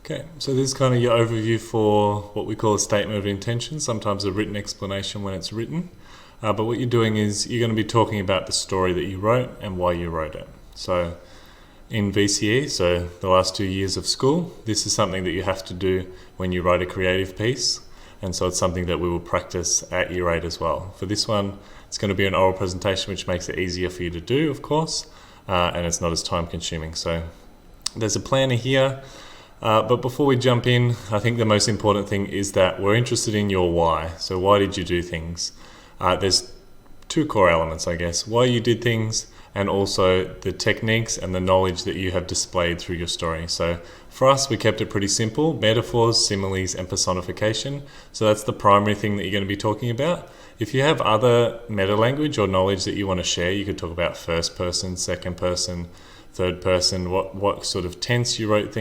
Okay, so this is kind of your overview for what we call a statement of intention, sometimes a written explanation when it's written. But what you're doing is you're going to be talking about the story that you wrote and why you wrote it. So in VCE, so the last 2 years of school, this is something that you have to do when you write a creative piece. And so it's something that we will practice at year 8 as well. For this one, it's going to be an oral presentation, which makes it easier for you to do, of course, and it's not as time consuming. So there's a planner here. But before we jump in, I think the most important thing is that we're interested in your why. So why did you do things? There's 2 core elements, I guess. Why you did things, and also the techniques and the knowledge that you have displayed through your story. So for us, we kept it pretty simple: metaphors, similes, and personification. So that's the primary thing that you're going to be talking about. If you have other meta language or knowledge that you want to share, you could talk about first person, second person, third person, what sort of tense you wrote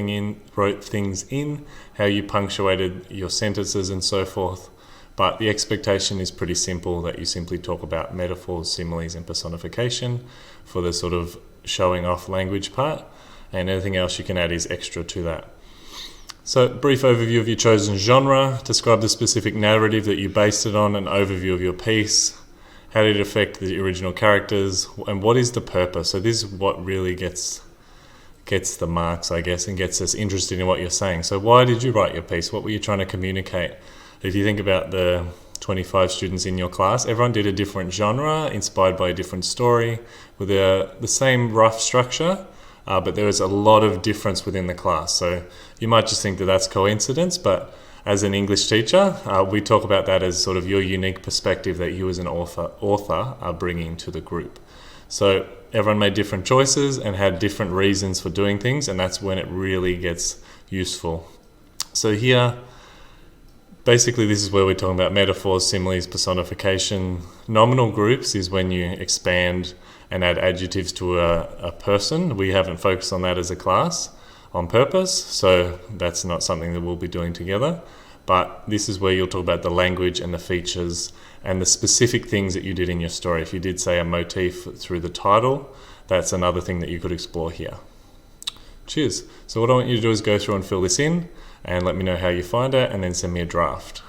things in, how you punctuated your sentences and so forth. But the expectation is pretty simple, that you simply talk about metaphors, similes, and personification for the sort of showing off language part, and anything else you can add is extra to that. So brief overview of your chosen genre, describe the specific narrative that you based it on, an overview of your piece, how did it affect the original characters, and what is the purpose? So this is what really gets the marks, I guess, and gets us interested in what you're saying. So why did you write your piece? What were you trying to communicate? If you think about the 25 students in your class, everyone did a different genre, inspired by a different story, with the same rough structure, but there was a lot of difference within the class. So you might just think that that's coincidence, but as an English teacher, we talk about that as sort of your unique perspective that you as an author are bringing to the group. So everyone made different choices and had different reasons for doing things, and that's when it really gets useful. So here, basically this is where we're talking about metaphors, similes, personification. Nominal groups is when you expand and add adjectives to a person. We haven't focused on that as a class on purpose, so that's not something that we'll be doing together. But this is where you'll talk about the language and the features and the specific things that you did in your story. If you did say a motif through the title, that's another thing that you could explore here. Cheers. So what I want you to do is go through and fill this in and let me know how you find it, and then send me a draft.